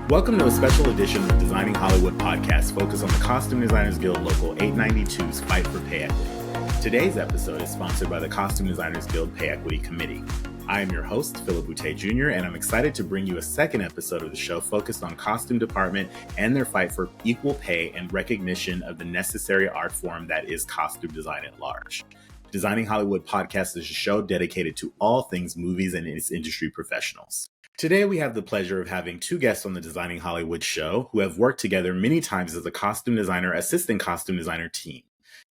Welcome to a special edition of the Designing Hollywood podcast focused on the Costume Designers Guild Local 892's Fight for Pay Equity. Today's episode is sponsored by the Costume Designers Guild Pay Equity Committee. I am your host, Phillip Boutté Jr., and I'm excited to bring you a second episode of the show focused on costume department and their fight for equal pay and recognition of the necessary art form that is costume design at large. Designing Hollywood podcast is a show dedicated to all things movies and its industry professionals. Today, we have the pleasure of having two guests on the Designing Hollywood show who have worked together many times as a costume designer, assistant costume designer team.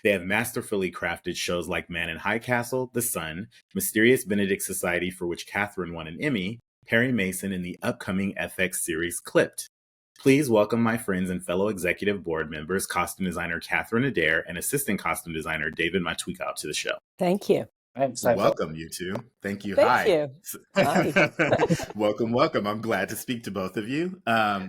They have masterfully crafted shows like Man in High Castle, The Sun, Mysterious Benedict Society, for which Catherine won an Emmy, Perry Mason, and the upcoming FX series Clipped. Please welcome my friends and fellow executive board members, costume designer Catherine Adair and assistant costume designer David Matwijkow to the show. Thank you. Welcome, you two. Thank you. Thank you. Hi. Welcome. I'm glad to speak to both of you.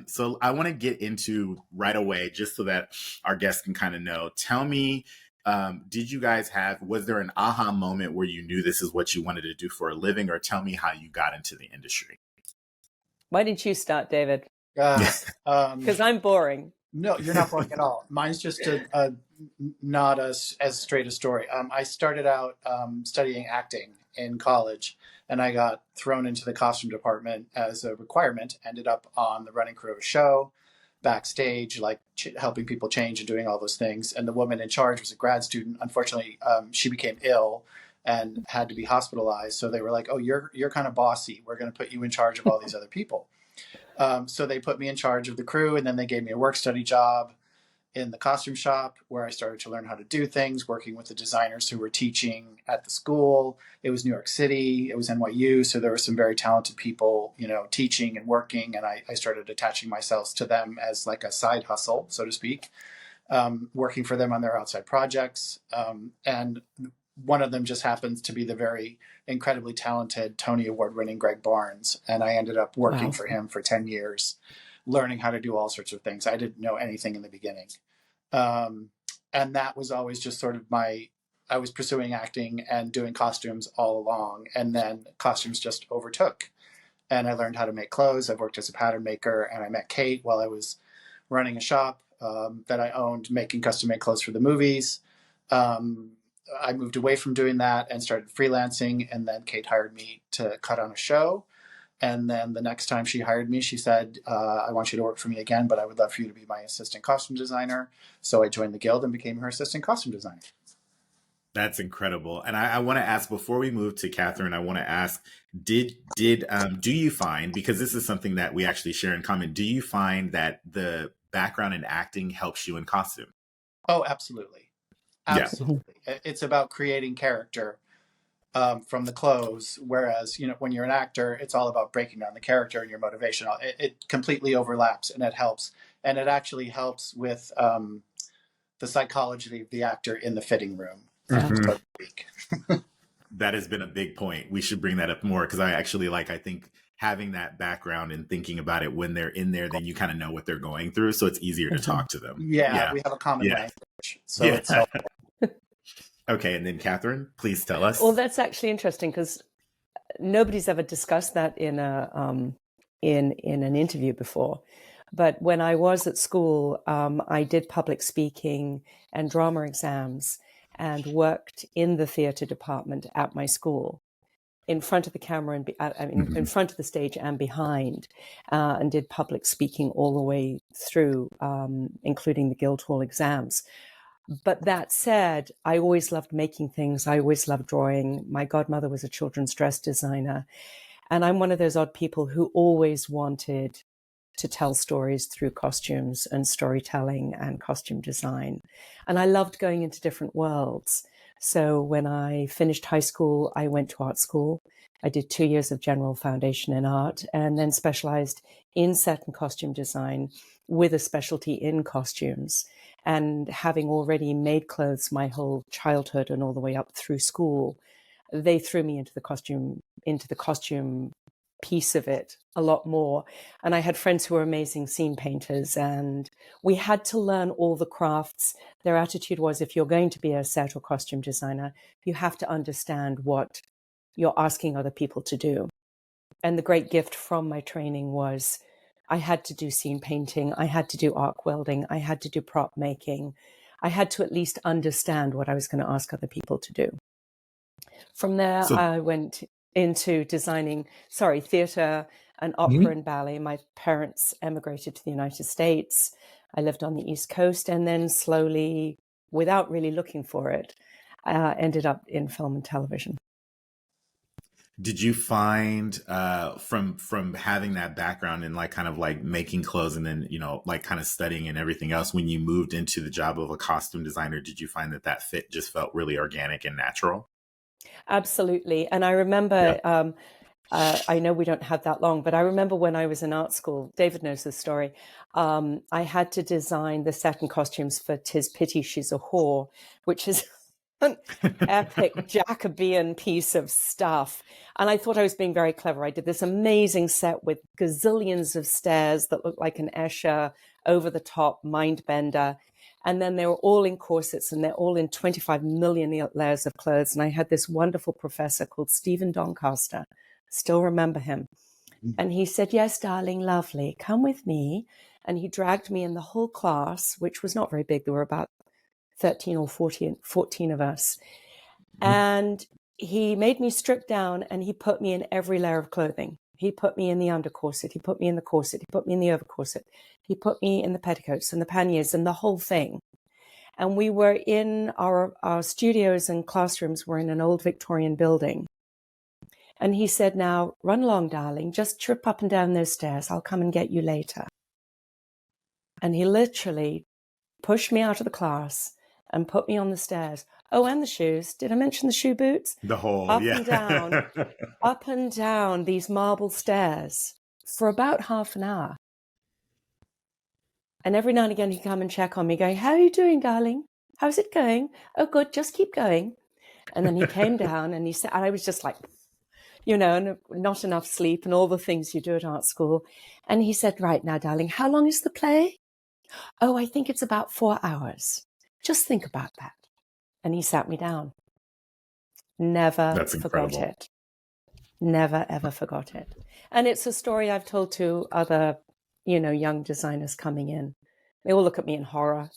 So I want to get into right away, just so that our guests can kind of know. Tell me, was there an aha moment where you knew this is what you wanted to do for a living, or tell me how you got into the industry? Why didn't you start, David? Because I'm boring. No, you're not boring at all. Mine's just not as straight a story. I started out studying acting in college, and I got thrown into the costume department as a requirement. Ended up on the running crew of a show, backstage, like helping people change and doing all those things. And the woman in charge was a grad student. Unfortunately, she became ill and had to be hospitalized. So they were like, "Oh, you're kind of bossy. We're going to put you in charge of all these other people." So they put me in charge of the crew, and then they gave me a work study job in the costume shop where I started to learn how to do things, working with the designers who were teaching at the school. It was New York City, it was NYU, so there were some very talented people, teaching and working, and I started attaching myself to them as like a side hustle, so to speak, working for them on their outside projects. And one of them just happens to be the very incredibly talented Tony Award-winning Gregg Barnes. And I ended up working for him for 10 years, learning how to do all sorts of things. I didn't know anything in the beginning. And that was always just sort of I was pursuing acting and doing costumes all along. And then costumes just overtook. And I learned how to make clothes. I've worked as a pattern maker, and I met Cate while I was running a shop that I owned, making custom-made clothes for the movies. I moved away from doing that and started freelancing, and then Cate hired me to cut on a show. And then the next time she hired me, she said, I want you to work for me again, but I would love for you to be my assistant costume designer. So I joined the guild and became her assistant costume designer. That's incredible. And I want to ask, before we move to Catherine, I want to ask, do you find, because this is something that we actually share in common, do you find that the background in acting helps you in costume? Oh, absolutely. Absolutely. Yeah. It's about creating character from the clothes. Whereas, when you're an actor, it's all about breaking down the character and your motivation. It completely overlaps, and it helps. And it actually helps with the psychology of the actor in the fitting room. Mm-hmm. That has been a big point. We should bring that up more, because I think having that background and thinking about it when they're in there, then you kind of know what they're going through. So it's easier to talk to them. Yeah. We have a common language. So it's helpful. Okay, and then Catherine, please tell us. Well, that's actually interesting, because nobody's ever discussed that in an interview before. But when I was at school, I did public speaking and drama exams and worked in the theater department at my school, in front of the camera and in front of the stage and behind, and did public speaking all the way through, including the Guildhall exams. But that said, I always loved making things. I always loved drawing. My godmother was a children's dress designer. And I'm one of those odd people who always wanted to tell stories through costumes and storytelling and costume design. And I loved going into different worlds. So when I finished high school, I went to art school. I did 2 years of general foundation in art, and then specialized in set and costume design with a specialty in costumes. And having already made clothes my whole childhood and all the way up through school, they threw me into the costume piece of it a lot more. And I had friends who were amazing scene painters, and we had to learn all the crafts. Their attitude was, if you're going to be a set or costume designer, you have to understand what you're asking other people to do. And the great gift from my training was I had to do scene painting. I had to do arc welding. I had to do prop making. I had to at least understand what I was going to ask other people to do. From there, So, I went into designing, theater and opera and ballet. My parents emigrated to the United States. I lived on the East Coast, and then slowly, without really looking for it, ended up in film and television. did you find from having that background in like kind of like making clothes and then, you know, like kind of studying and everything else, when you moved into the job of a costume designer, did you find that that fit just felt really organic and natural? Absolutely. And I remember, I know we don't have that long, but I remember when I was in art school, David knows this story. I had to design the set and costumes for "'Tis Pity She's a Whore," which is an epic Jacobean piece of stuff. And I thought I was being very clever. I did this amazing set with gazillions of stairs that looked like an Escher over the top mind bender. And then they were all in corsets, and they're all in 25 million layers of clothes. And I had this wonderful professor called Stephen Doncaster. Still remember him. And he said, "Yes, darling, lovely, come with me." And he dragged me in the whole class, which was not very big. There were about 13 or 14 of us. And he made me strip down, and he put me in every layer of clothing. He put me in the under corset. He put me in the corset. He put me in the over corset. He put me in the petticoats and the panniers and the whole thing. And we were in our studios and classrooms were in an old Victorian building. And he said, "Now run along, darling. Just trip up and down those stairs. I'll come and get you later." And he literally pushed me out of the class and put me on the stairs. Oh, and the shoes. Did I mention the shoe boots? The whole, Up yeah. and down, up and down these marble stairs for about half an hour. And every now and again, he'd come and check on me going, "How are you doing, darling? How's it going? Oh, good. Just keep going." And then he came down and he said, and I was just like, you know, and not enough sleep and all the things you do at art school. And he said, "Right now, darling, how long is the play?" "Oh, I think it's about 4 hours. Just think about that." And he sat me down. Never That's forgot incredible. it. Never, ever forgot it. And it's a story I've told to other, you know, young designers coming in. They all look at me in horror.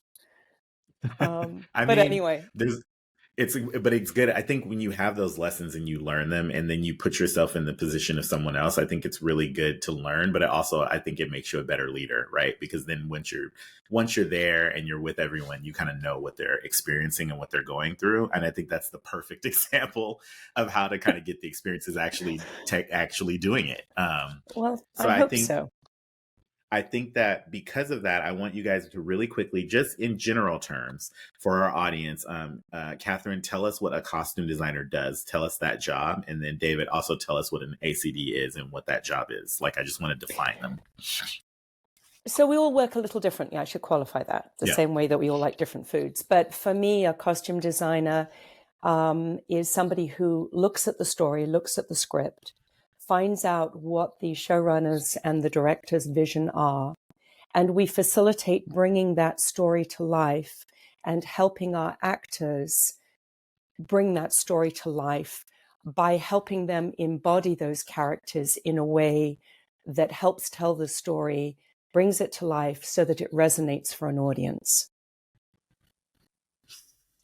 I But mean, anyway, but it's good. I think when you have those lessons and you learn them and then you put yourself in the position of someone else, I think it's really good to learn, but I think it makes you a better leader, right? Because then once you're there and you're with everyone, you kind of know what they're experiencing and what they're going through. And I think that's the perfect example of how to kind of get the experiences actually doing it. well, So I I hope think so. I think that because of that, I want you guys to really quickly, just in general terms for our audience, Catherine, tell us what a costume designer does. Tell us that job. And then David, also tell us what an ACD is and what that job is. Like, I just want to define them. So we all work a little differently. I should qualify that the same way that we all like different foods. But for me, a costume designer is somebody who looks at the story, looks at the script, finds out what the showrunners and the director's vision are, and we facilitate bringing that story to life and helping our actors bring that story to life by helping them embody those characters in a way that helps tell the story, brings it to life so that it resonates for an audience.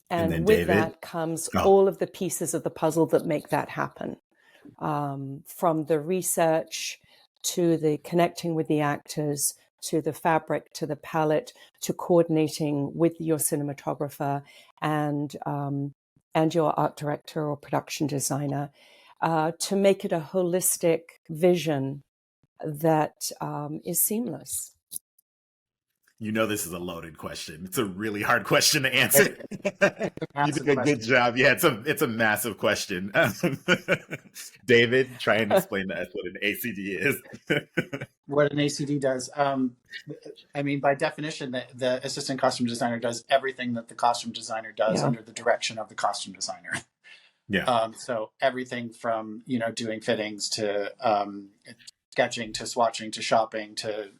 And then with David? that comes all of the pieces of the puzzle that make that happen. From the research to the connecting with the actors, to the fabric, to the palette, to coordinating with your cinematographer and your art director or production designer, to make it a holistic vision that is seamless. You know, this is a loaded question. It's a really hard question to answer. You did a good job. Yeah, it's a massive question. David, try and explain to us what an ACD is. What an ACD does. I mean, by definition, the assistant costume designer does everything that the costume designer does under the direction of the costume designer. Yeah. So everything from, you know, doing fittings to sketching to swatching to shopping to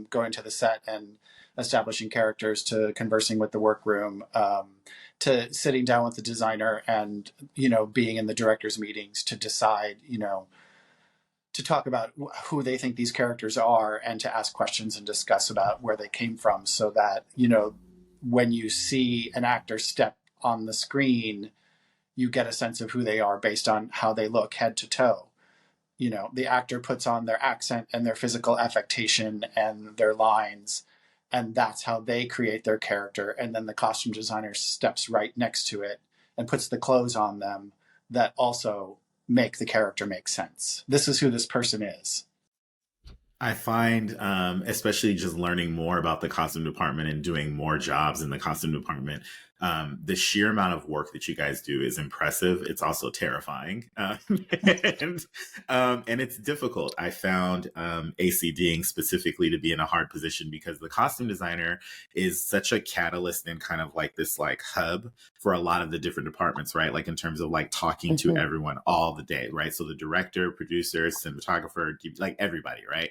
going to the set and establishing characters to conversing with the workroom to sitting down with the designer and, you know, being in the director's meetings to decide, you know, to talk about who they think these characters are and to ask questions and discuss about where they came from, so that, when you see an actor step on the screen, you get a sense of who they are based on how they look head to toe. The actor puts on their accent and their physical affectation and their lines, and that's how they create their character. And then the costume designer steps right next to it and puts the clothes on them that also make the character make sense. This is who this person is. I find, especially just learning more about the costume department and doing more jobs in the costume department, the sheer amount of work that you guys do is impressive. It's also terrifying. And it's difficult. I found ACDing specifically to be in a hard position because the costume designer is such a catalyst and kind of like this like hub for a lot of the different departments, right? Like in terms of like talking to everyone all the day, right? So the director, producer, cinematographer, like everybody, right?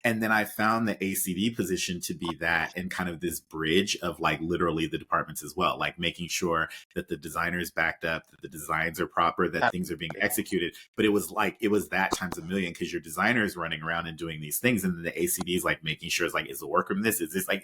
And then I found the ACD position to be that and kind of this bridge of like literally the departments as well, like making sure that the designer is backed up, that the designs are proper, that things are being executed. But it was that times a million because your designer is running around and doing these things. And then the ACD is like making sure it's like, is the workroom this? Is this like,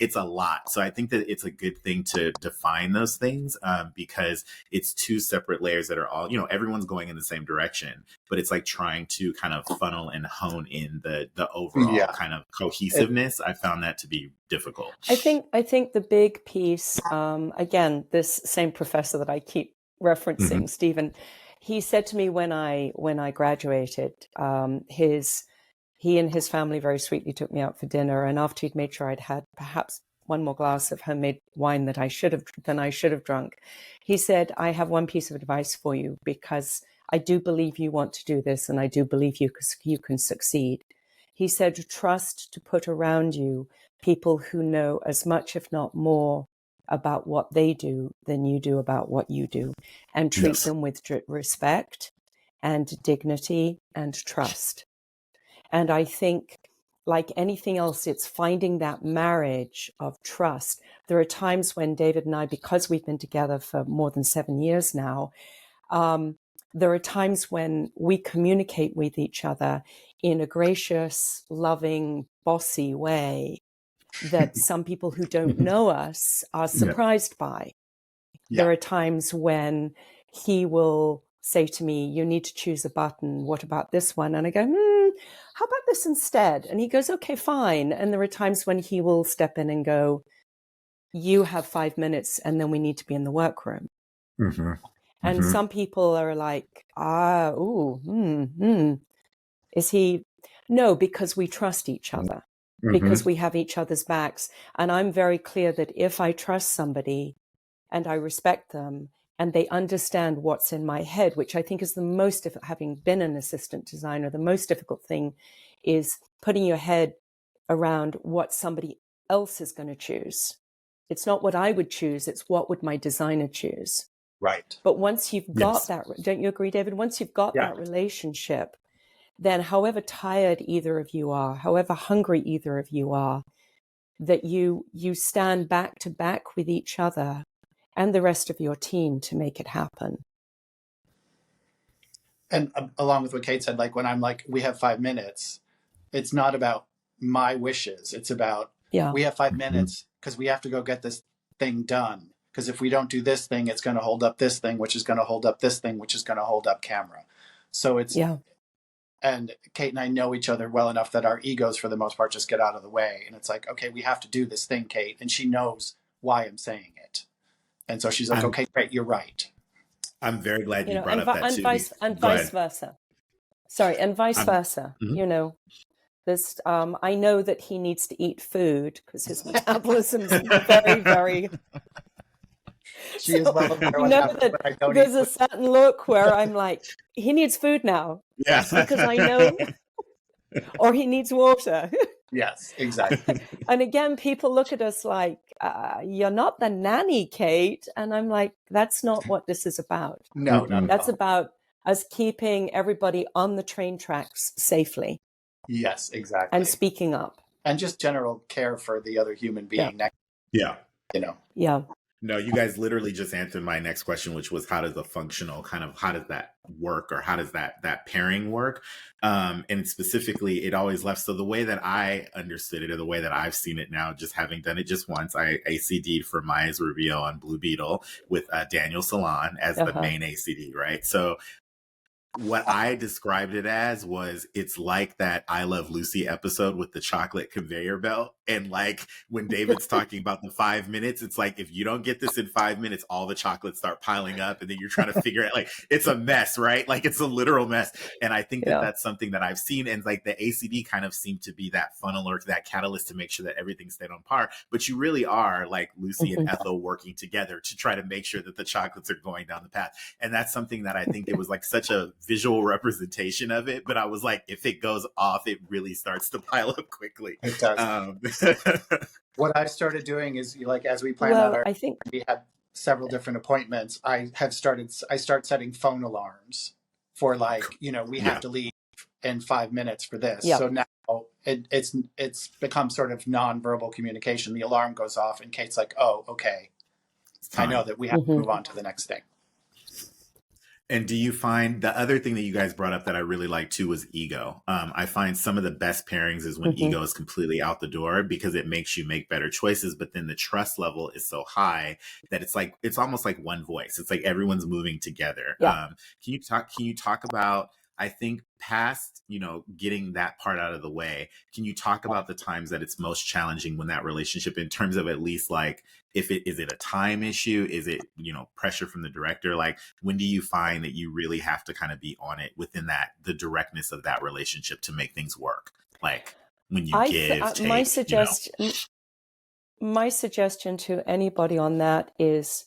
it's a lot. So I think that it's a good thing to define those things because it's two separate layers that are all, everyone's going in the same direction, but it's like trying to kind of funnel and hone in the overall kind of cohesiveness. I found that to be difficult. I think the big piece, again, this same professor that I keep referencing, Stephen, he said to me when I graduated, he and his family very sweetly took me out for dinner, and after he'd made sure I'd had perhaps one more glass of homemade wine that I should have drunk, he said, "I have one piece of advice for you, because I do believe you want to do this, and I do believe you can succeed." He said, "Trust to put around you people who know as much, if not more, about what they do than you do about what you do, and treat them with respect and dignity and trust." And I think, like anything else, it's finding that marriage of trust. There are times when David and I, because we've been together for more than 7 years now, there are times when we communicate with each other in a gracious, loving, bossy way that some people who don't know us are surprised by. There are times when he will say to me, "You need to choose a button. What about this one?" And I go, "How about this instead?" And he goes, "Okay, fine." And there are times when he will step in and go, "You have 5 minutes and then we need to be in the workroom." And some people are like, is he? No, because we trust each other, because we have each other's backs. And I'm very clear that if I trust somebody and I respect them and they understand what's in my head, which I think is the most, having been an assistant designer, the most difficult thing is putting your head around what somebody else is going to choose. It's not what I would choose, it's what would my designer choose. Right. But once you've got that, don't you agree, David? Once you've got that relationship, then however tired either of you are, however hungry either of you are, that you stand back to back with each other and the rest of your team to make it happen. And along with what Cate said, like when I'm like, we have 5 minutes, it's not about my wishes. It's about, we have 5 minutes because we have to go get this thing done. Because if we don't do this thing, it's going to hold up this thing, which is going to hold up this thing, which is going to hold up camera. So it's, and Cate and I know each other well enough that our egos, for the most part, just get out of the way. And it's like, okay, we have to do this thing, Cate. And she knows why I'm saying it. And so she's like, okay, great, you're right. I'm very glad you brought up that too. And vice versa. Sorry, and vice versa. This, I know that he needs to eat food because his metabolism's very, very... She is well aware you know that there's a certain look where I'm like, he needs food now. Yes. Because I know, or he needs water. Yes, exactly. And again, people look at us like, you're not the nanny, Cate. And I'm like, that's not what this is about. No, that's about us keeping everybody on the train tracks safely. Yes, exactly. And speaking up. And just general care for the other human being next. Yeah. You know. Yeah. No, you guys literally just answered my next question, which was how does how does that work, or how does that pairing work? And specifically, it always left. So the way that I understood it, or the way that I've seen it now, just having done it just once, I ACD'd for Maya's reveal on Blue Beetle with Daniel Salon as the main ACD, right? So what I described it as was, it's like that I Love Lucy episode with the chocolate conveyor belt. And like when David's talking about the 5 minutes, it's like, if you don't get this in 5 minutes, all the chocolates start piling up, and then you're trying to figure out, like, it's a mess, right? Like, it's a literal mess. And I think that that's something that I've seen. And like the ACD kind of seemed to be that funnel, or that catalyst to make sure that everything stayed on par. But you really are like Lucy and Ethel working together to try to make sure that the chocolates are going down the path. And that's something that I think it was like such a visual representation of it. But I was like, if it goes off, it really starts to pile up quickly. It does. What I've started doing is, like, as we plan out I think we have several different appointments. I start setting phone alarms for, like, we have to leave in 5 minutes for this. So now it's become sort of nonverbal communication. The alarm goes off and Kate's like, oh, okay, I know that we have to move on to the next thing. And do you find the other thing that you guys brought up that I really like too was ego? I find some of the best pairings is when ego is completely out the door, because it makes you make better choices. But then the trust level is so high that it's almost like one voice. It's like everyone's moving together. Can you talk about, I think, past, getting that part out of the way, can you talk about the times that it's most challenging when that relationship, in terms of at least like, is it a time issue? Is it, pressure from the director? Like, when do you find that you really have to kind of be on it within the directness of that relationship to make things work? Like when you take, my suggestion to anybody on that is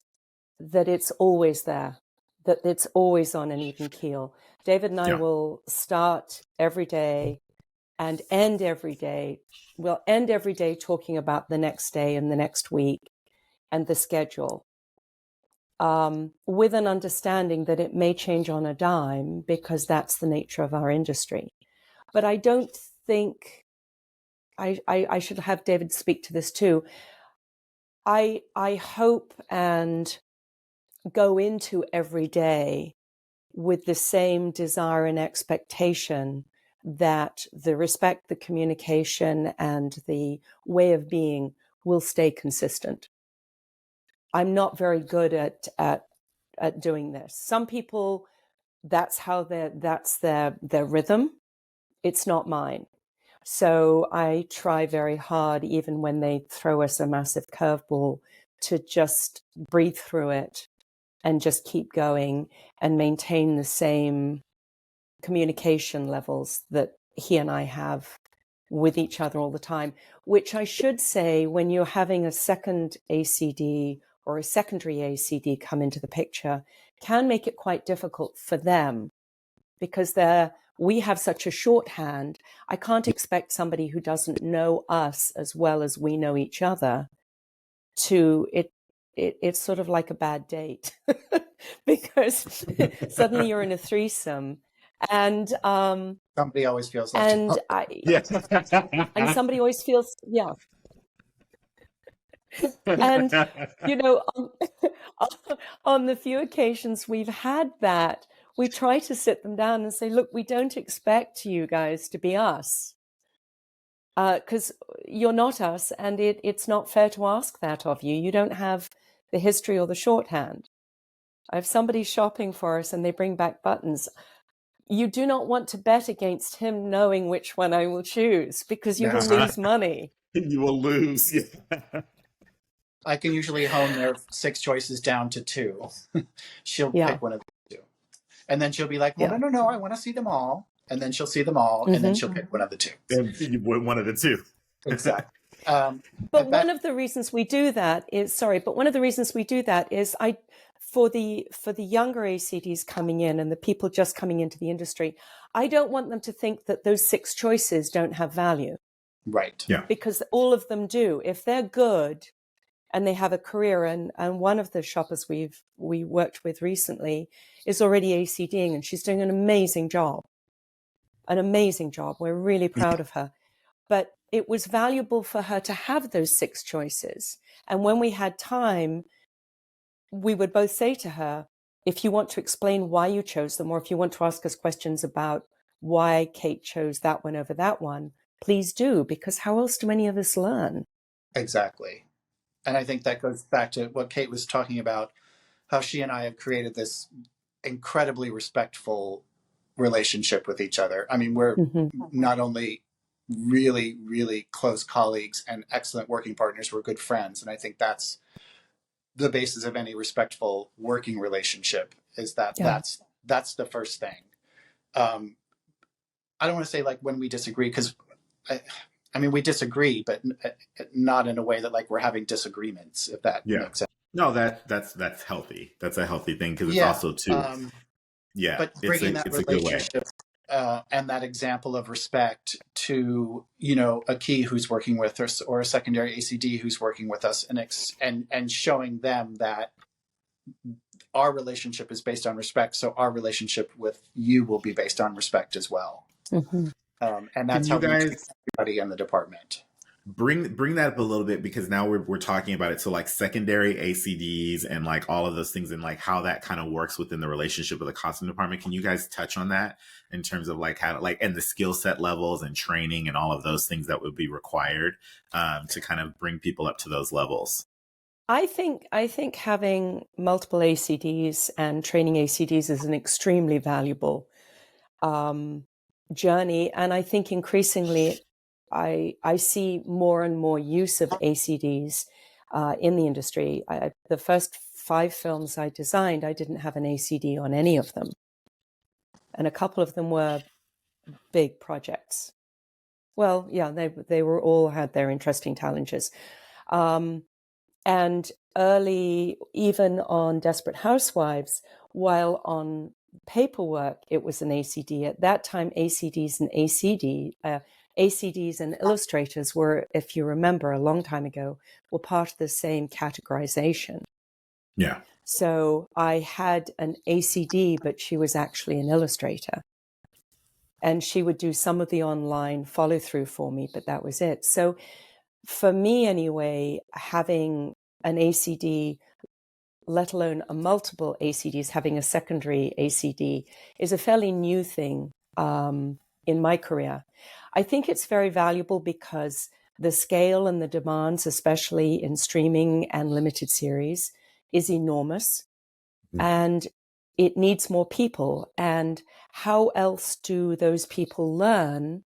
that it's always there, that it's always on an even keel. David and I will start every day and end every day. We'll end every day talking about the next day and the next week and the schedule, with an understanding that it may change on a dime, because that's the nature of our industry. But I don't think, I should have David speak to this too. I hope and go into every day with the same desire and expectation that the respect, the communication, and the way of being will stay consistent. I'm not very good at doing this. Some people, that's their rhythm. It's not mine. So I try very hard, even when they throw us a massive curveball, to just breathe through it and just keep going and maintain the same communication levels that he and I have with each other all the time, which I should say, when you're having a second ACD or a secondary ACD come into the picture, can make it quite difficult for them, because we have such a shorthand. I can't expect somebody who doesn't know us as well as we know each other it's sort of like a bad date, because suddenly you're in a threesome, and somebody always feels left out. And somebody always feels and on the few occasions we've had that, we try to sit them down and say, look, we don't expect you guys to be us, because you're not us, and it's not fair to ask that of you. You don't have the history or the shorthand. If somebody's shopping for us and they bring back buttons, you do not want to bet against him knowing which one I will choose, because you will lose money. You will lose. Yeah. I can usually hone their 6 choices down to 2. She'll pick one of the 2. And then she'll be like, well, no, I want to see them all. And then she'll see them all, and then she'll pick one of the 2. And one of the 2. Exactly. But one of the reasons we do that is, for the younger ACDs coming in and the people just coming into the industry, I don't want them to think that those 6 choices don't have value. Right. Yeah. Because all of them do. If they're good and they have a career, and one of the shoppers we worked with recently is already ACDing, and she's doing an amazing job. We're really proud of her. But it was valuable for her to have those 6 choices. And when we had time, we would both say to her, if you want to explain why you chose them, or if you want to ask us questions about why Cate chose that one over that one, please do, because how else do any of us learn? Exactly. And I think that goes back to what Cate was talking about, how she and I have created this incredibly respectful relationship with each other. I mean, we're not only really, really close colleagues and excellent working partners, we're good friends. And I think that's the basis of any respectful working relationship, is that that's the first thing. I don't want to say like when we disagree, because I mean, we disagree, but not in a way that like we're having disagreements, if that makes sense. No, that's healthy. That's a healthy thing, because it's also too. But bringing that relationship and that example of respect to, you know, a key who's working with us or a secondary ACD who's working with us, and showing them that our relationship is based on respect, so our relationship with you will be based on respect as well. And that's how we treat everybody in the department. Bring that up a little bit, because now we're talking about it. So like secondary ACDs and like all of those things, and like how that kind of works within the relationship with the costume department. Can you guys touch on that in terms of like how to, like, and the skill set levels and training and all of those things that would be required to kind of bring people up to those levels? I think having multiple ACDs and training ACDs is an extremely valuable journey. And I think increasingly I see more and more use of ACDs in the industry. The first 5 films I designed, I didn't have an ACD on any of them. And a couple of them were big projects. Well, yeah, they were all had their interesting challenges. And early, even on Desperate Housewives, while on paperwork it was an ACD, at that time ACDs and illustrators were, if you remember a long time ago, were part of the same categorization. Yeah. So I had an ACD, but she was actually an illustrator. And she would do some of the online follow through for me, but that was it. So for me anyway, having an ACD, let alone a multiple ACDs, having a secondary ACD is a fairly new thing in my career. I think it's very valuable because the scale and the demands, especially in streaming and limited series, is enormous. And it needs more people. And how else do those people learn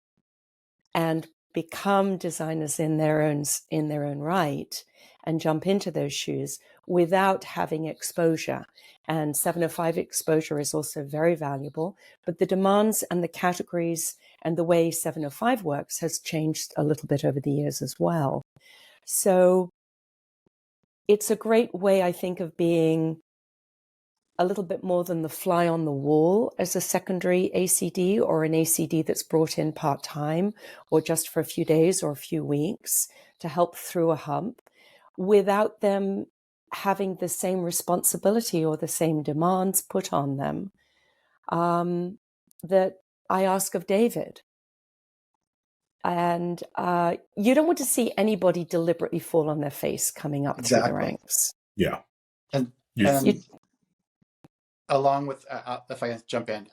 and become designers in their own right and jump into those shoes without having exposure? And 705 exposure is also very valuable, but the demands and the categories and the way 705 works has changed a little bit over the years as well. So it's a great way, I think, of being a little bit more than the fly on the wall as a secondary ACD, or an ACD that's brought in part-time or just for a few days or a few weeks to help through a hump, without them having the same responsibility or the same demands put on them that I ask of David. And you don't want to see anybody deliberately fall on their face coming up through the ranks. Yeah. And along with, if I jump in,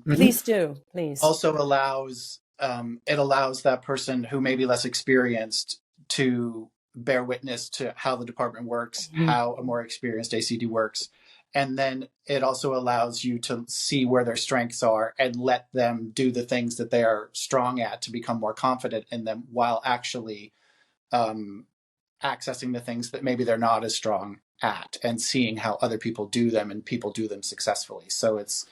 please do, please. Also allows it allows that person who may be less experienced to bear witness to how the department works, how a more experienced ACD works, and then it also allows you to see where their strengths are and let them do the things that they are strong at to become more confident in them, while actually accessing the things that maybe they're not as strong at, and seeing how other people do them and people do them successfully. So it's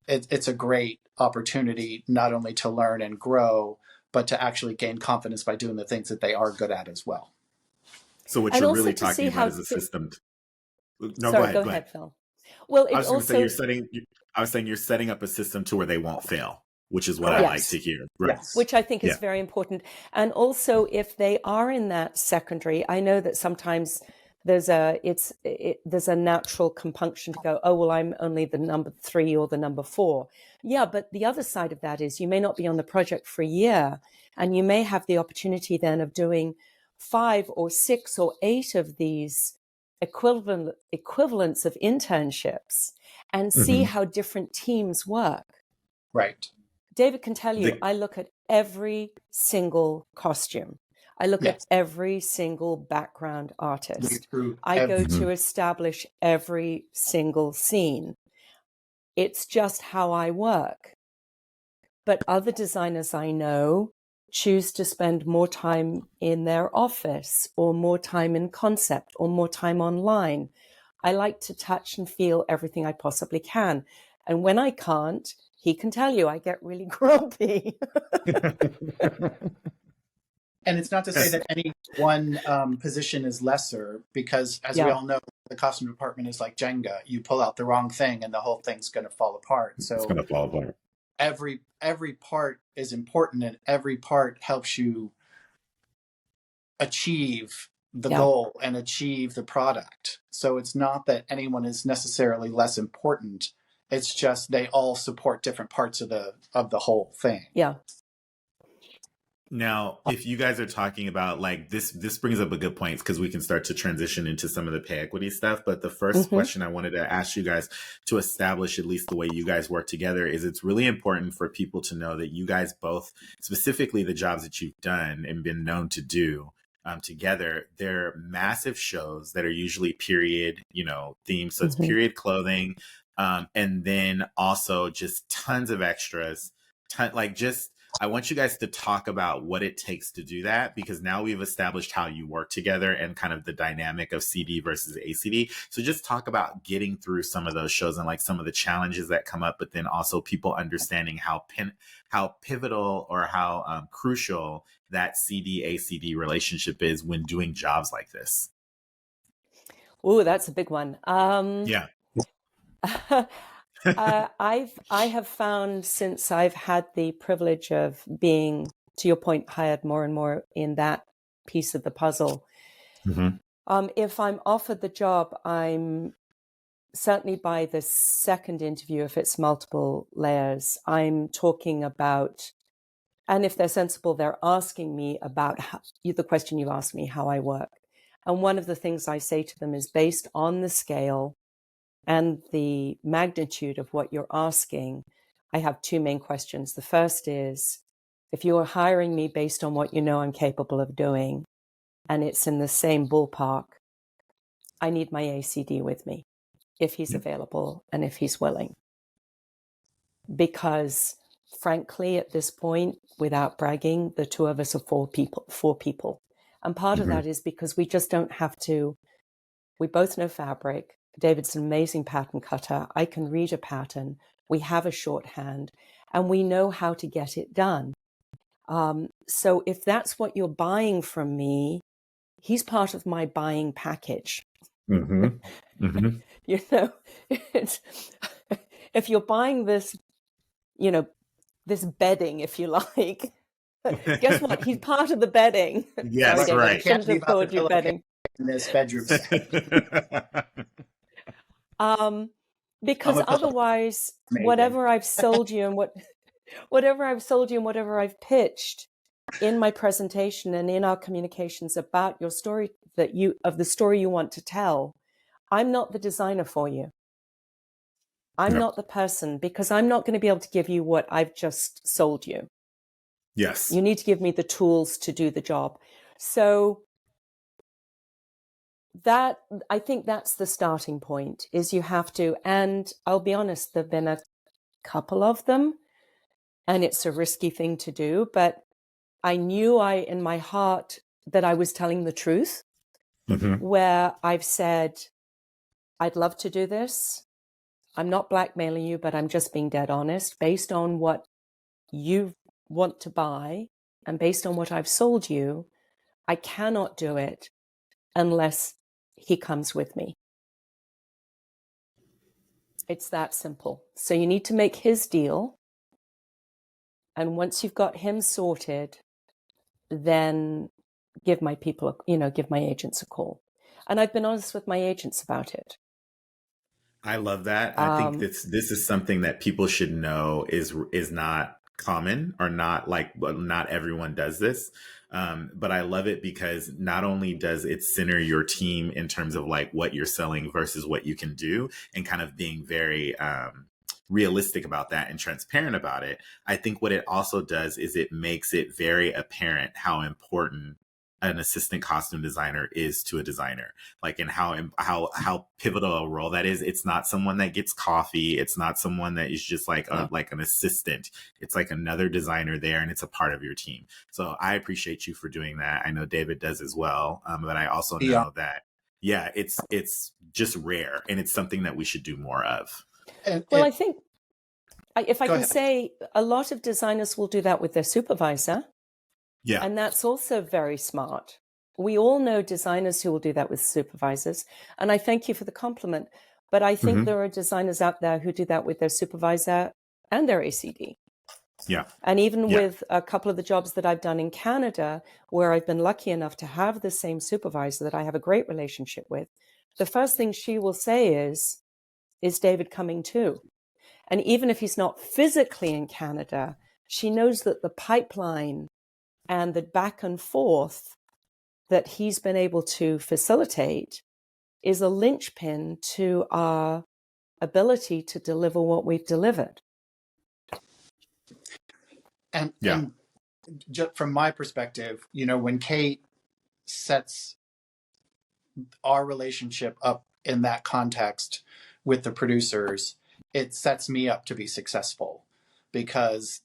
a great opportunity not only to learn and grow, but to actually gain confidence by doing the things that they are good at as well. So what you're really talking about is a system. No, sorry, go ahead, Phil. Well, I was going to say you're setting up a system to where they won't fail, which is what I like to hear. Right. Yes. Which I think is very important. And also, if they are in that secondary, I know that sometimes there's a natural compunction to go, oh, well, I'm only the number 3 or the number 4. Yeah, but the other side of that is you may not be on the project for a year, and you may have the opportunity then of doing 5 or 6 or 8 of these equivalents of internships and see Mm-hmm. how different teams work. Right. David can tell you, I look at every single costume. I look at Yes. every single background artist. Through I go Mhm. to establish every single scene. It's just how I work. But other designers I know choose to spend more time in their office or more time in concept or more time online. I like to touch and feel everything I possibly can. And when I can't, he can tell you I get really grumpy. And it's not to say that any one position is lesser, because as we Yeah. all know, the costume department is like Jenga. You pull out the wrong thing and the whole thing's going to fall apart. It's So gonna fall apart. every part is important, and every part helps you achieve the Yeah. goal and achieve the product. So it's not that anyone is necessarily less important. It's just they all support different parts of the whole thing. Yeah. Now, if you guys are talking about like this brings up a good point because we can start to transition into some of the pay equity stuff. But the first question I wanted to ask you guys to establish at least the way you guys work together is it's really important for people to know that you guys both, specifically the jobs that you've done and been known to do together, they're massive shows that are usually period, themed. So it's period clothing. And then also just tons of extras, I want you guys to talk about what it takes to do that, because now we've established how you work together and kind of the dynamic of CD versus ACD. So just talk about getting through some of those shows and like some of the challenges that come up, but then also people understanding how pivotal or how crucial that CD ACD relationship is when doing jobs like this. Oh, that's a big one. Yeah. I have found, since I've had the privilege of being, to your point, hired more and more in that piece of the puzzle, if I'm offered the job, I'm certainly by the second interview, if it's multiple layers, I'm talking about, and if they're sensible, they're asking me about the question you asked me, how I work. And one of the things I say to them is, based on the scale and the magnitude of what you're asking, I have two main questions. The first is, if you are hiring me based on what you know I'm capable of doing, and it's in the same ballpark, I need my ACD with me, if he's available and if he's willing. Because frankly, at this point, without bragging, the two of us are four people. And part of that is because we just don't have to, we both know fabric. David's an amazing pattern cutter. I can read a pattern. We have a shorthand and we know how to get it done. So if that's what you're buying from me, he's part of my buying package. You know, if you're buying this, this bedding, if you like, guess what? He's part of the bedding. Yes, Sorry, David, right. I shouldn't have called you bedding. In this bedroom. Because otherwise, whatever I've sold you and whatever I've pitched in my presentation and in our communications about your story, the story you want to tell, I'm not the designer for you. I'm not the person, because I'm not going to be able to give you what I've just sold you. Yes. You need to give me the tools to do the job. So that, I think that's the starting point, is you have to, and I'll be honest, there've been a couple of them and it's a risky thing to do, but I knew in my heart that I was telling the truth, where I've said, I'd love to do this. I'm not blackmailing you, but I'm just being dead honest. Based on what you want to buy and based on what I've sold you, I cannot do it unless he comes with me. It's that simple. So you need to make his deal. And once you've got him sorted, then give my agents a call. And I've been honest with my agents about it. I love that. I think this is something that people should know is not common or not like, well, not everyone does this. But I love it because not only does it center your team in terms of like what you're selling versus what you can do and kind of being very, realistic about that and transparent about it. I think what it also does is it makes it very apparent how important an assistant costume designer is to a designer, like, and how pivotal a role that is. It's not someone that gets coffee. It's not someone that is just like like an assistant. It's like another designer there, and it's a part of your team. So I appreciate you for doing that. I know David does as well, but I also know that it's just rare, and it's something that we should do more of. Well, I think if I can ahead. say, a lot of designers will do that with their supervisor. Yeah. And that's also very smart. We all know designers who will do that with supervisors. And I thank you for the compliment. But I think there are designers out there who do that with their supervisor and their ACD. Yeah. And even with a couple of the jobs that I've done in Canada, where I've been lucky enough to have the same supervisor that I have a great relationship with, the first thing she will say is David coming too? And even if he's not physically in Canada, she knows that the pipeline and the back and forth that he's been able to facilitate is a linchpin to our ability to deliver what we've delivered. And just from my perspective, when Cate sets our relationship up in that context with the producers, it sets me up to be successful because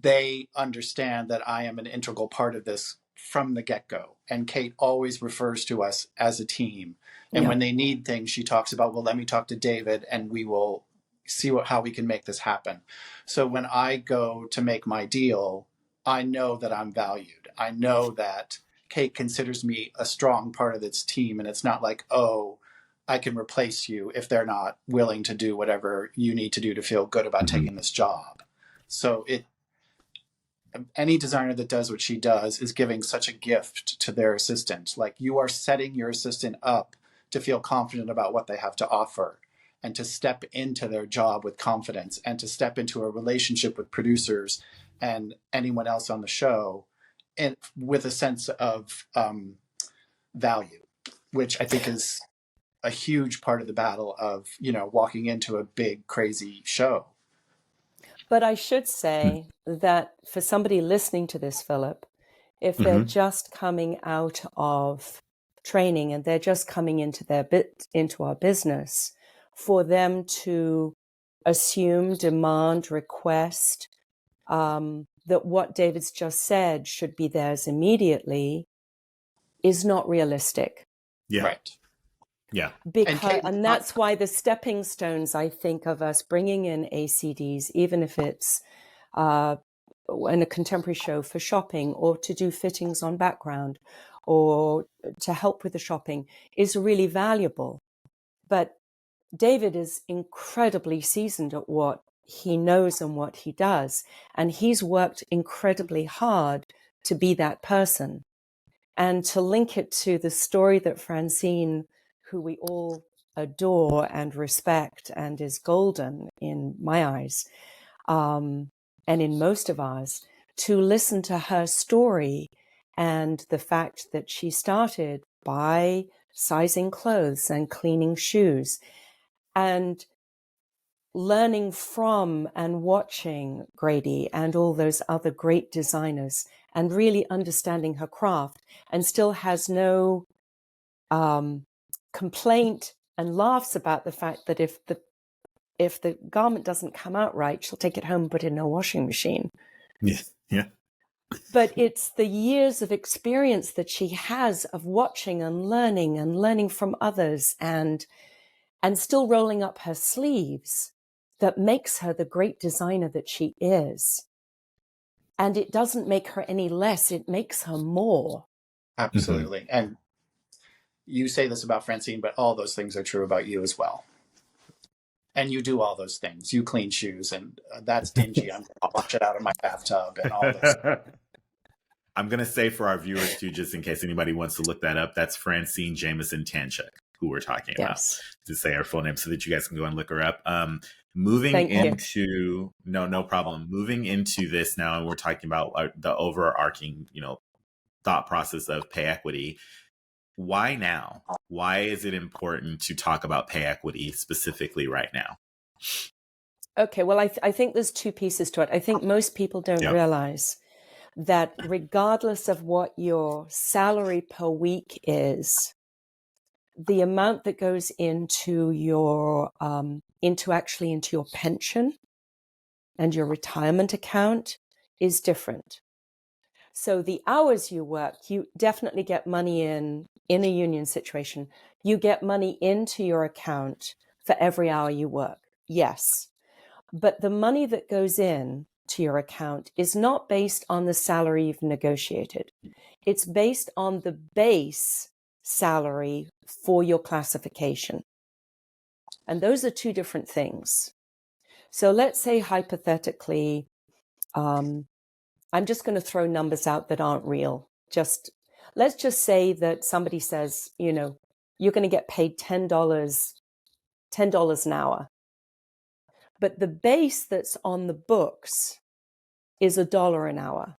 they understand that I am an integral part of this from the get-go. And Cate always refers to us as a team. And when they need things, she talks about, well, let me talk to David and we will see how we can make this happen. So when I go to make my deal, I know that I'm valued. I know that Cate considers me a strong part of its team. And it's not like, oh, I can replace you if they're not willing to do whatever you need to do to feel good about taking this job. So any designer that does what she does is giving such a gift to their assistant. Like, you are setting your assistant up to feel confident about what they have to offer and to step into their job with confidence and to step into a relationship with producers and anyone else on the show and with a sense of value, which I think is a huge part of the battle of, walking into a big, crazy show. But I should say that for somebody listening to this, Philip, if they're just coming out of training and they're just coming into our business, for them to assume, demand, request that what David's just said should be theirs immediately is not realistic. Yeah. Right. Yeah. And that's why the stepping stones, I think, of us bringing in ACDs, even if it's in a contemporary show for shopping or to do fittings on background or to help with the shopping, is really valuable. But David is incredibly seasoned at what he knows and what he does. And he's worked incredibly hard to be that person. And to link it to the story that Francine, who we all adore and respect and is golden in my eyes, and in most of ours, to listen to her story and the fact that she started by sizing clothes and cleaning shoes and learning from and watching Grady and all those other great designers and really understanding her craft, and still has no complaint and laughs about the fact that if the garment doesn't come out right, she'll take it home and put it in a washing machine. Yeah. But it's the years of experience that she has of watching and learning from others and still rolling up her sleeves that makes her the great designer that she is. And it doesn't make her any less, it makes her more. Absolutely. And you say this about Francine, but all those things are true about you as well. And you do all those things. You clean shoes, and that's dingy. I'm going to wash it out of my bathtub and all this. I'm going to say for our viewers, too, just in case anybody wants to look that up, that's Francine Jameson Tanchuk, who we're talking about, to say her full name so that you guys can go and look her up. Moving Thank you. into no problem. Moving into this now, and we're talking about the overarching, thought process of pay equity. Why now? Why is it important to talk about pay equity specifically right now? Okay, well, I think there's two pieces to it. I think most people don't realize that regardless of what your salary per week is, the amount that goes into your into your pension and your retirement account is different. So the hours you work, you definitely get money in a union situation. You get money into your account for every hour you work. Yes. But the money that goes in to your account is not based on the salary you've negotiated. It's based on the base salary for your classification. And those are two different things. So let's say hypothetically, I'm just going to throw numbers out that aren't real. Let's just say that somebody says, you're going to get paid $10 an hour. But the base that's on the books is $1 an hour.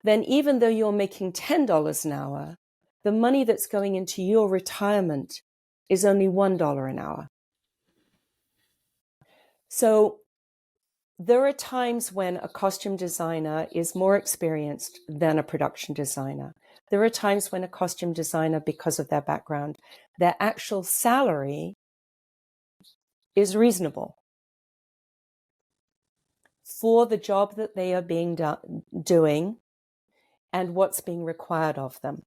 Then even though you're making $10 an hour, the money that's going into your retirement is only $1 an hour. So there are times when a costume designer is more experienced than a production designer. There are times when a costume designer, because of their background, their actual salary is reasonable for the job that they are doing and what's being required of them.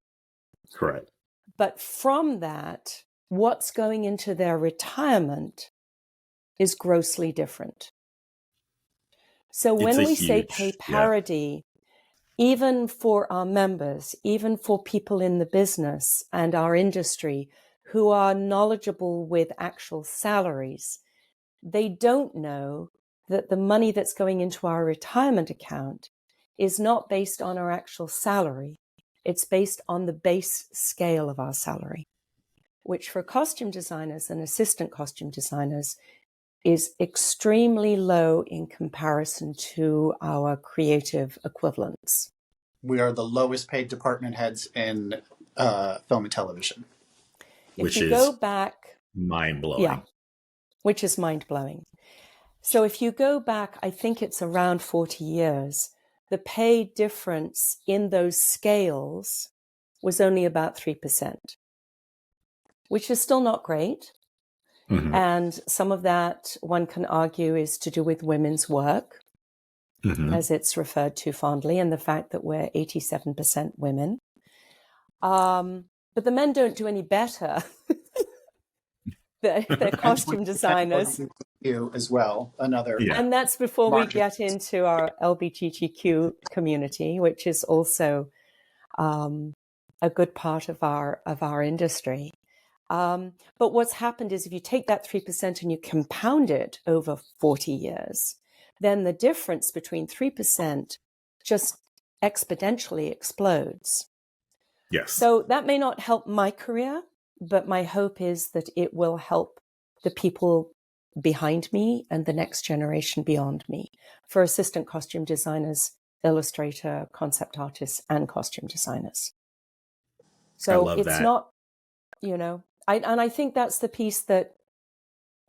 Correct. But from that, what's going into their retirement is grossly different. So when we say pay parity, even for our members, even for people in the business and our industry who are knowledgeable with actual salaries, they don't know that the money that's going into our retirement account is not based on our actual salary. It's based on the base scale of our salary, which for costume designers and assistant costume designers is extremely low in comparison to our creative equivalents. We are the lowest paid department heads in film and television. Which is mind-blowing. Yeah, which is mind-blowing. So if you go back, I think it's around 40 years, the pay difference in those scales was only about 3%, which is still not great. Mm-hmm. And some of that, one can argue, is to do with women's work, as it's referred to fondly, and the fact that we're 87% women. But the men don't do any better. They're costume designers. You as well, another. Yeah. And that's before we get into our LGBTQ community, which is also a good part of our industry. But what's happened is if you take that 3% and you compound it over 40 years, then the difference between 3% just exponentially explodes. Yes. So that may not help my career, but my hope is that it will help the people behind me and the next generation beyond me, for assistant costume designers, illustrator, concept artists, and costume designers. So it's not, I think that's the piece that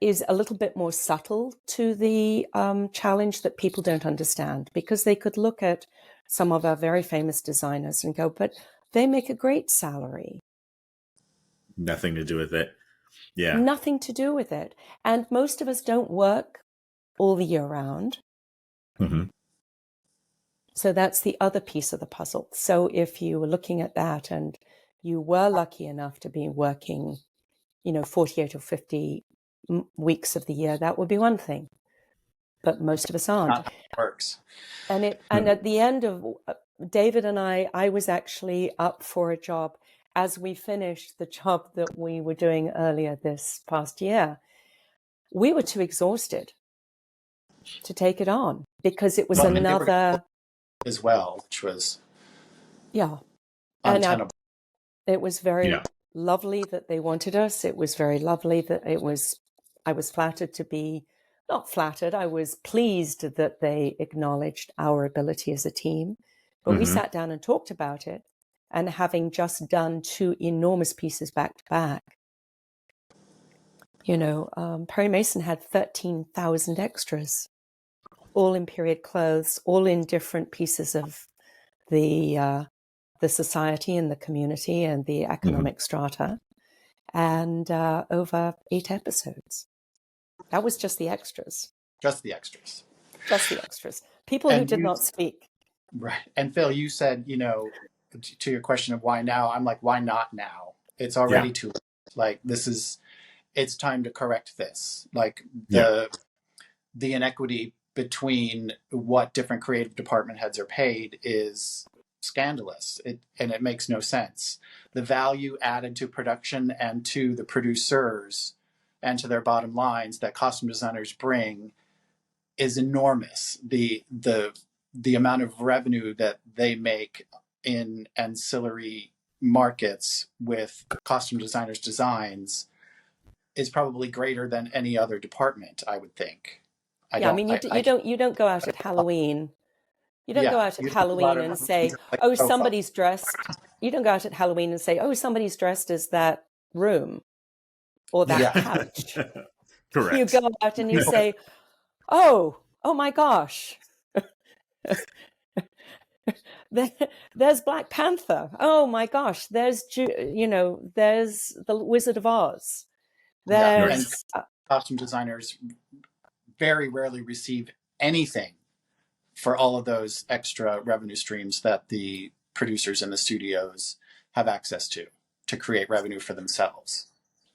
is a little bit more subtle to the challenge that people don't understand, because they could look at some of our very famous designers and go, but they make a great salary. Nothing to do with it. Yeah. Nothing to do with it. And most of us don't work all the year round. Mm-hmm. So that's the other piece of the puzzle. So if you were looking at that and you were lucky enough to be working, 48 or 50 weeks of the year, that would be one thing. But most of us aren't. Not works. And at the end of David and I was actually up for a job as we finished the job that we were doing earlier this past year. We were too exhausted to take it on because it was another as well, which was untenable. It was very lovely that they wanted us. It was very lovely that I was flattered to be not flattered. I was pleased that they acknowledged our ability as a team. But we sat down and talked about it. And having just done 2 enormous pieces back to back, Perry Mason had 13,000 extras, all in period clothes, all in different pieces of the society and the community and the economic strata, and over 8 episodes. That was just the extras. Just the extras. Just the extras. People who did not speak. Right. And Phil, you said, to your question of why now, I'm like, why not now? It's already too late. Like, it's time to correct this. Like the inequity between what different creative department heads are paid is scandalous. And it makes no sense. The value added to production and to the producers and to their bottom lines that costume designers bring is enormous. The amount of revenue that they make in ancillary markets with costume designers' designs is probably greater than any other department, I would think. You don't go out at Halloween. You don't go out at Halloween and say, "Oh, somebody's dressed." You don't go out at Halloween and say, "Oh, somebody's dressed as that room or that couch." Correct. You go out and you say, "Oh my gosh." There's Black Panther. Oh my gosh, there's the Wizard of Oz. There's costume designers very rarely receive anything for all of those extra revenue streams that the producers in the studios have access to create revenue for themselves.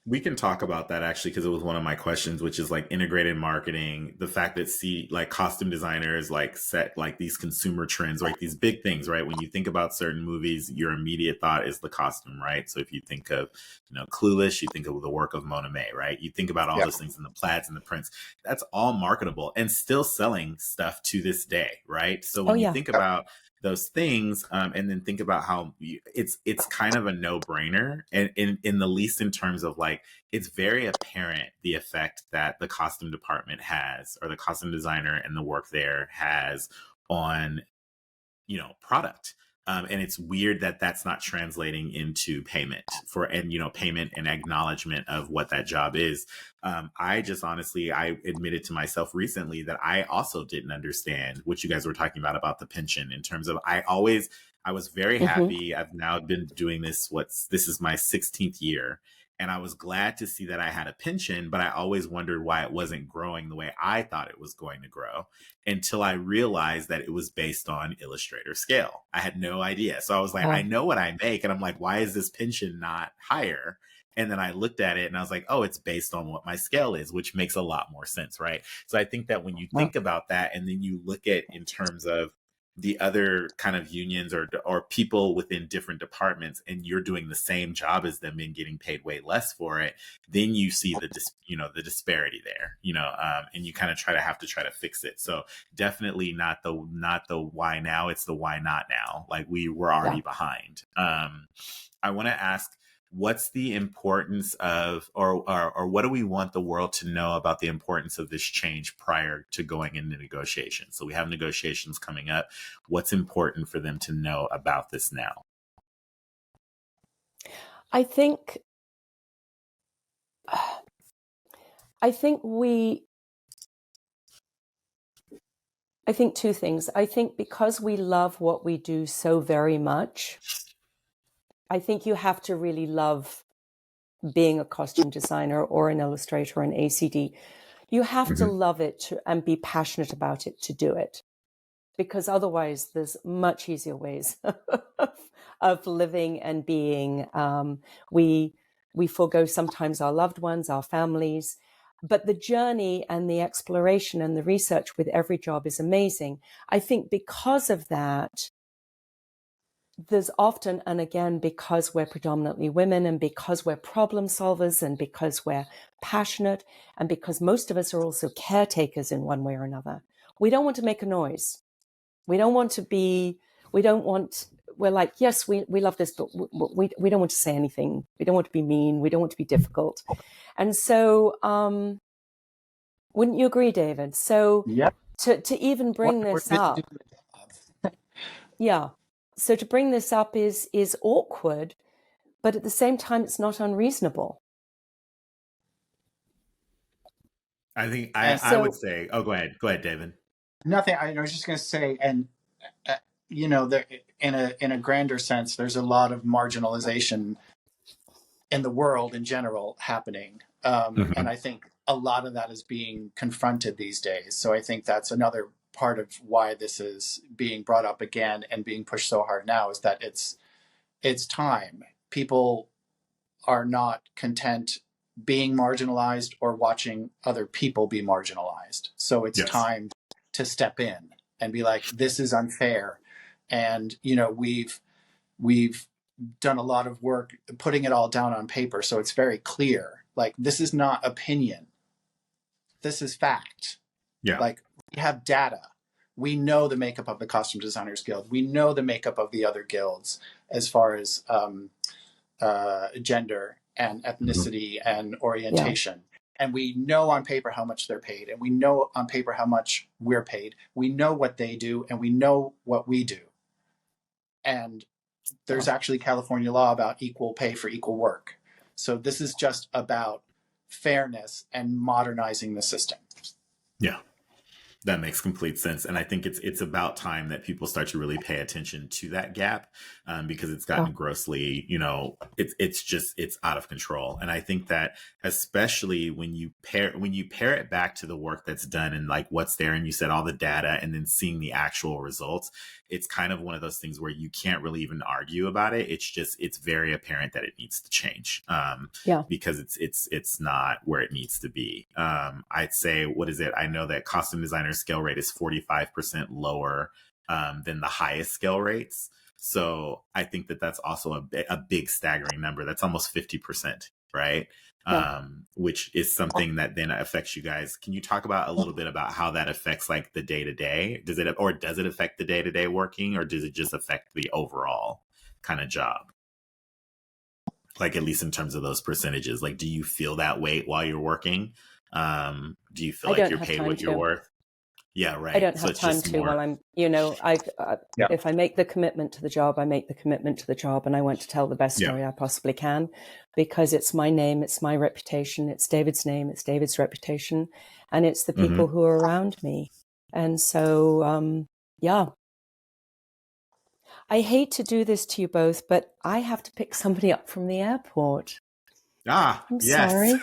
We can talk about that actually, because it was one of my questions, which is like integrated marketing, the fact that costume designers like set like these consumer trends, like these big things, right? When you think about certain movies, your immediate thought is the costume, right? So if you think of, Clueless, you think of the work of Mona May, right? You think about all those things in the plaids and the prints. That's all marketable and still selling stuff to this day, right? So when you think about those things, and then think about how it's kind of a no-brainer, and in the least in terms of like, it's very apparent the effect that the costume department has, or the costume designer and the work there has on, product. And it's weird that that's not translating into payment payment and acknowledgement of what that job is. I admitted to myself recently that I also didn't understand what you guys were talking about the pension, in terms of, I was very happy. I've now been doing this. This is my 16th year. And I was glad to see that I had a pension, but I always wondered why it wasn't growing the way I thought it was going to grow, until I realized that it was based on illustrator scale. I had no idea. So I was like, I know what I make. And I'm like, why is this pension not higher? And then I looked at it and I was like, oh, it's based on what my scale is, which makes a lot more sense, right? So I think that when you think about that, and then you look at in terms of the other kind of unions or people within different departments, and you're doing the same job as them and getting paid way less for it, then you see the disparity there, and you kind of try to fix it. So definitely not the why now, it's the why not now. Like, we were already behind. I want to ask, what's the importance of, or what do we want the world to know about the importance of this change prior to going into negotiations? So we have negotiations coming up. What's important for them to know about this now? I think 2 things. I think because we love what we do so very much, I think you have to really love being a costume designer or an illustrator or an ACD. You have to love it and be passionate about it to do it, because otherwise there's much easier ways of living and being. We forego sometimes our loved ones, our families, but the journey and the exploration and the research with every job is amazing. I think because of that, there's often, and again, because we're predominantly women, and because we're problem solvers, and because we're passionate, and because most of us are also caretakers in one way or another, we don't want to make a noise. We're like, yes, we love this, but we don't want to say anything. We don't want to be mean. We don't want to be difficult. And so Wouldn't you agree, David? So Yeah. to even bring We're this busy up, doing the job. yeah. So to bring this up is awkward, but at the same time, it's not unreasonable. I think And I would So say, go ahead, David. nothing. I was just going to say, and there in a grander sense, there's a lot of marginalization in the world in general happening, and I think a lot of that is being confronted these days. So I think that's another part of why this is being brought up again and being pushed so hard now, is that it's time. People are not content being marginalized or watching other people be marginalized. So it's Yes. time to step in and be like, this is unfair. And, we've done a lot of work putting it all down on paper. So it's very clear. Like, this is not opinion. This is fact. Yeah. Like, we have data. We know the makeup of the Costume Designers Guild. We know the makeup of the other guilds as far as gender and ethnicity and orientation. Yeah. And we know on paper how much they're paid, and we know on paper how much we're paid. We know what they do, and we know what we do. And there's actually California law about equal pay for equal work. So this is just about fairness and modernizing the system. Yeah. That makes complete sense. And I think it's about time that people start to really pay attention to that gap, because it's gotten grossly, it's out of control. And I think that especially when you pair it back to the work that's done and like what's there, and you said all the data and then seeing the actual results, it's kind of one of those things where you can't really even argue about it. It's very apparent that it needs to change, because it's not where it needs to be. I'd say, what is it? I know that costume designers scale rate is 45% lower than the highest scale rates. So I think that that's also a big staggering number. That's almost 50%, right? Which is something that then affects you guys. Can you talk about a little bit about how that affects like the day-to-day? Does it affect the day-to-day working, or does it just affect the overall kind of job? Like, at least in terms of those percentages, like, do you feel that weight while you're working? Do you feel like you're paid what you're worth? Yeah, right. I don't have time to while I'm, if I make the commitment to the job, I make the commitment to the job, and I want to tell the best story I possibly can, because it's my name, it's my reputation, it's David's name, it's David's reputation, and it's the people who are around me. And so, I hate to do this to you both, but I have to pick somebody up from the airport. I'm sorry.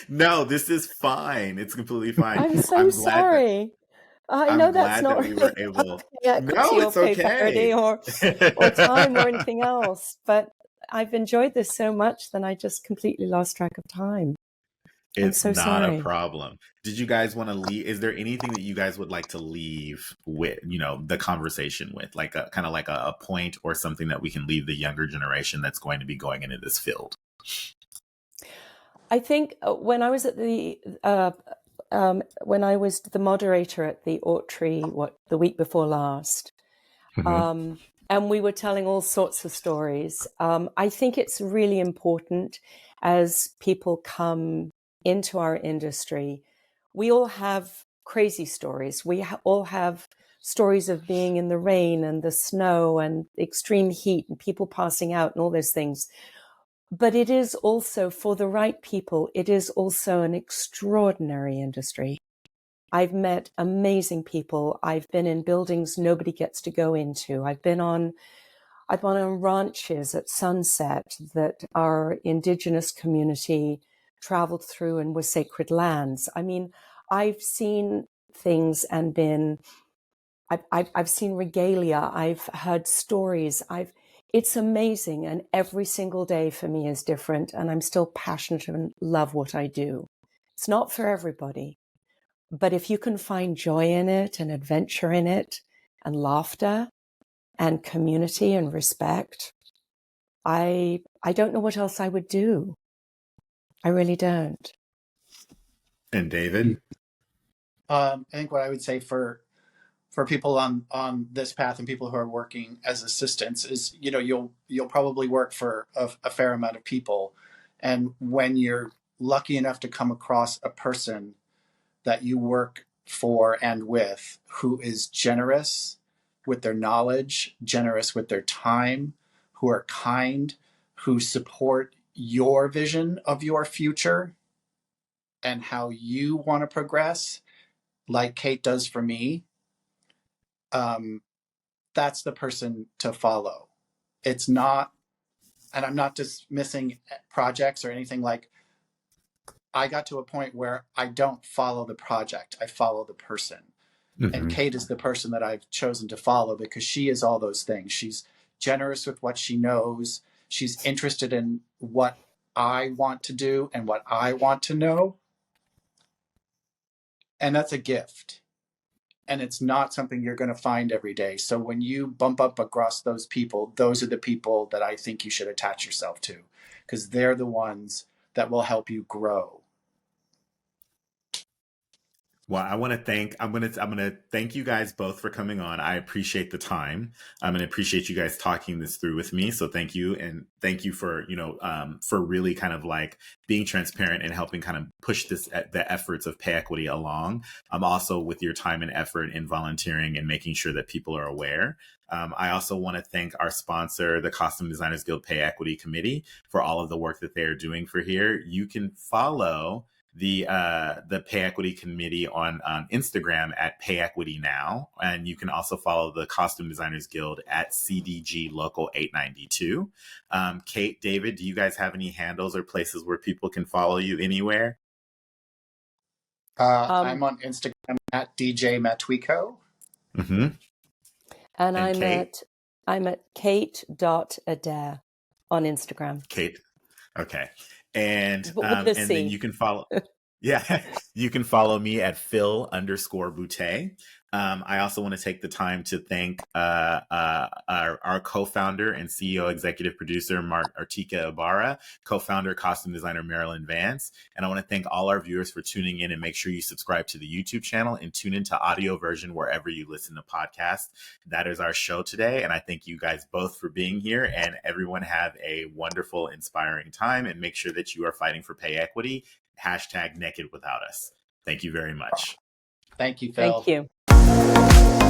No, this is fine. It's completely fine. I'm so sorry. I know that's not we were able. No, it's okay. Or time or anything else. But I've enjoyed this so much that I just completely lost track of time. It's not a problem. Did you guys want to leave? Is there anything that you guys would like to leave with, the conversation with, like kind of like a point or something that we can leave the younger generation that's going to be going into this field? I think when I was at when I was the moderator at the Autry, the week before last, and we were telling all sorts of stories. I think it's really important as people come into our industry. We all have crazy stories. We all have stories of being in the rain and the snow and extreme heat and people passing out and all those things. But it is also, for the right people, it is also an extraordinary industry. I've met amazing people. I've been in buildings nobody gets to go into. I've been on ranches at sunset that our indigenous community traveled through and were sacred lands. I mean, I've seen things and I've seen regalia. I've heard stories. It's amazing. And every single day for me is different. And I'm still passionate and love what I do. It's not for everybody, but if you can find joy in it and adventure in it and laughter and community and respect, I don't know what else I would do. I really don't. And David? I think what I would say for people on this path and people who are working as assistants is, you'll probably work for a fair amount of people. And when you're lucky enough to come across a person that you work for and with who is generous with their knowledge, generous with their time, who are kind, who support your vision of your future and how you want to progress, like Cate does for me, that's the person to follow. It's not, and I'm not dismissing projects or anything. Like, I got to a point where I don't follow the project, I follow the person. And Cate is the person that I've chosen to follow because she is all those things. She's generous with what she knows. She's interested in what I want to do and what I want to know. And that's a gift. And it's not something you're going to find every day. So when you bump up across those people, those are the people that I think you should attach yourself to, because they're the ones that will help you grow. Well, I'm going to thank you guys both for coming on. I appreciate the time. I'm going to appreciate you guys talking this through with me. So thank you. And thank you for, for really kind of like being transparent and helping kind of push the efforts of pay equity along. Also with your time and effort in volunteering and making sure that people are aware. I also want to thank our sponsor, the Costume Designers Guild Pay Equity Committee, for all of the work that they are doing for here. You can follow the Pay Equity Committee on Instagram at Pay Equity Now, and you can also follow the Costume Designers Guild at CDG Local 892. Cate, David, do you guys have any handles or places where people can follow you anywhere? I'm on Instagram at DJ Matwijkow. Mm-hmm. And I'm at Cate.Adair on Instagram. Cate. Okay. And and then you can follow you can follow me at Phil_Boutté. I also want to take the time to thank our co-founder and CEO executive producer Mark Artika Ibarra, co-founder costume designer Marilyn Vance, and I want to thank all our viewers for tuning in, and make sure you subscribe to the YouTube channel and tune into audio version wherever you listen to podcasts. That is our show today, and I thank you guys both for being here, and everyone have a wonderful, inspiring time, and make sure that you are fighting for pay equity. #NakedWithoutUs. Thank you very much. Thank you, Phil. Thank you.